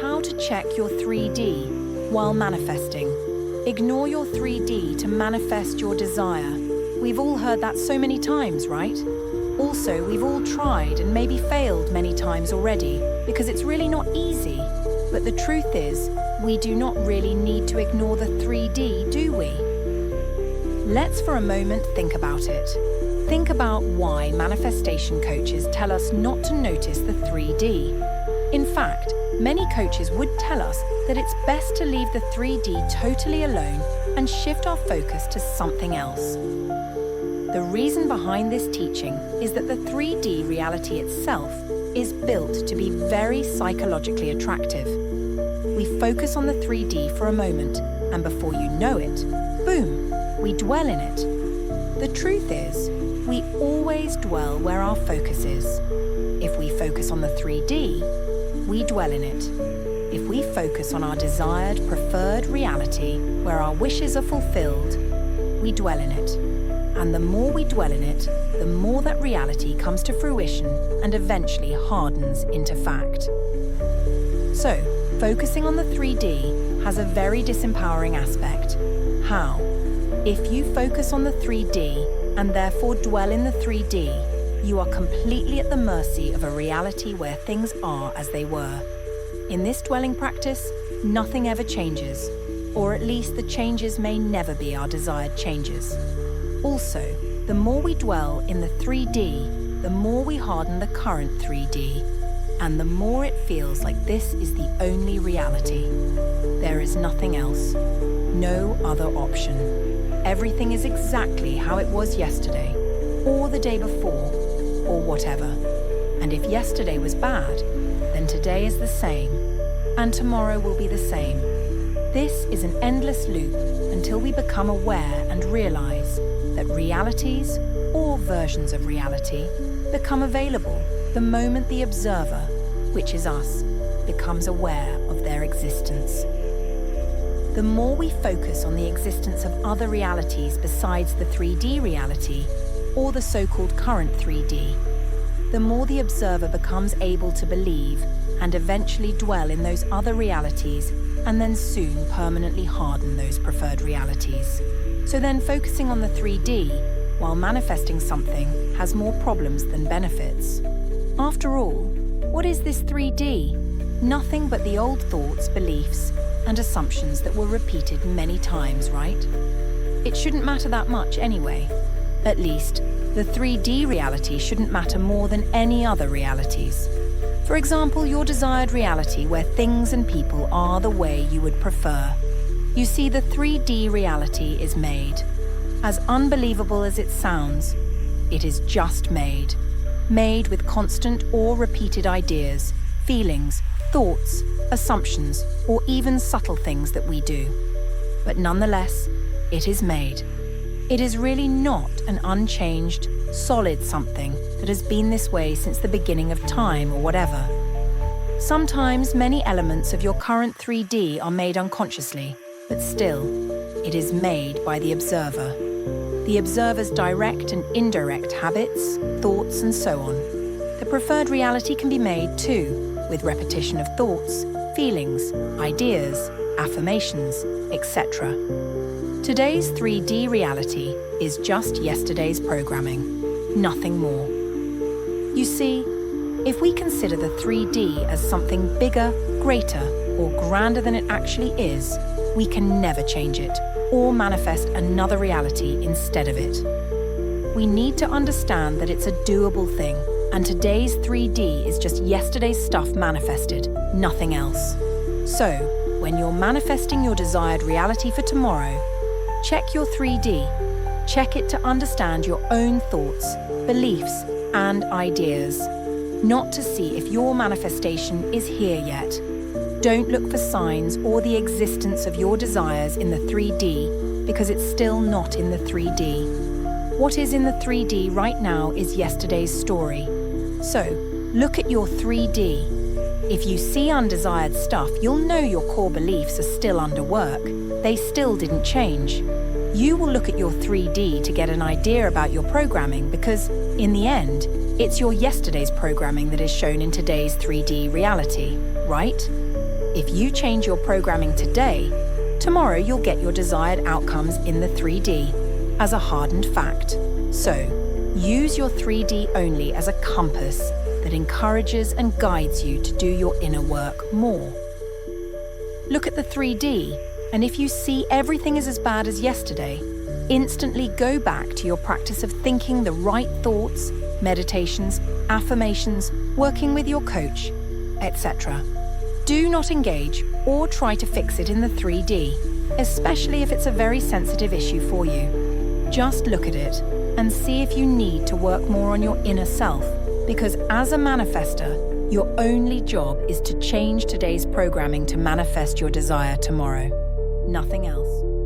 How to check your 3D while manifesting. Ignore your 3D to manifest your desire. We've all heard that so many times, right? Also, we've all tried and maybe failed many times already because it's really not easy. But the truth is, we do not really need to ignore the 3D, do we? Let's for a moment think about it. Think about why manifestation coaches tell us not to notice the 3D. In fact, many coaches would tell us that it's best to leave the 3D totally alone and shift our focus to something else. The reason behind this teaching is that the 3D reality itself is built to be very psychologically attractive. We focus on the 3D for a moment, and before you know it, boom, we dwell in it. The truth is, we always dwell where our focus is. If we focus on the 3D, we dwell in it. If we focus on our desired, preferred reality, where our wishes are fulfilled, we dwell in it. And the more we dwell in it, the more that reality comes to fruition and eventually hardens into fact. So, focusing on the 3D has a very disempowering aspect. How? If you focus on the 3D and therefore dwell in the 3D, you are completely at the mercy of a reality where things are as they were. In this dwelling practice, nothing ever changes, or at least the changes may never be our desired changes. Also, the more we dwell in the 3D, the more we harden the current 3D, and the more it feels like this is the only reality. There is nothing else, no other option. Everything is exactly how it was yesterday, or the day before, or whatever. And if yesterday was bad, then today is the same, and tomorrow will be the same. This is an endless loop until we become aware and realize that realities, or versions of reality, become available the moment the observer, which is us, becomes aware of their existence. The more we focus on the existence of other realities besides the 3D reality, or the so-called current 3D, the more the observer becomes able to believe and eventually dwell in those other realities and then soon permanently harden those preferred realities. So then focusing on the 3D while manifesting something has more problems than benefits. After all, what is this 3D? Nothing but the old thoughts, beliefs, and assumptions that were repeated many times, right? It shouldn't matter that much anyway. At least, the 3D reality shouldn't matter more than any other realities. For example, your desired reality where things and people are the way you would prefer. You see, the 3D reality is made. As unbelievable as it sounds, it is just made. Made with constant or repeated ideas, feelings, thoughts, assumptions, or even subtle things that we do. But nonetheless, it is made. It is really not an unchanged, solid something that has been this way since the beginning of time or whatever. Sometimes many elements of your current 3D are made unconsciously, but still, it is made by the observer. The observer's direct and indirect habits, thoughts, and so on. The preferred reality can be made too, with repetition of thoughts, feelings, ideas, affirmations, etc. Today's 3D reality is just yesterday's programming, nothing more. You see, if we consider the 3D as something bigger, greater, or grander than it actually is, we can never change it or manifest another reality instead of it. We need to understand that it's a doable thing, and today's 3D is just yesterday's stuff manifested, nothing else. So, when you're manifesting your desired reality for tomorrow, check your 3D. Check it to understand your own thoughts, beliefs, and ideas. Not to see if your manifestation is here yet. Don't look for signs or the existence of your desires in the 3D because it's still not in the 3D. What is in the 3D right now is yesterday's story. So, look at your 3D. If you see undesired stuff, you'll know your core beliefs are still under work. They still didn't change. You will look at your 3D to get an idea about your programming because, in the end, it's your yesterday's programming that is shown in today's 3D reality, right? If you change your programming today, tomorrow you'll get your desired outcomes in the 3D as a hardened fact. So, use your 3D only as a compass that encourages and guides you to do your inner work more. Look at the 3D, and if you see everything is as bad as yesterday, instantly go back to your practice of thinking the right thoughts, meditations, affirmations, working with your coach, etc. Do not engage or try to fix it in the 3D, especially if it's a very sensitive issue for you. Just look at it and see if you need to work more on your inner self, because as a manifester, your only job is to change today's programming to manifest your desire tomorrow. Nothing else.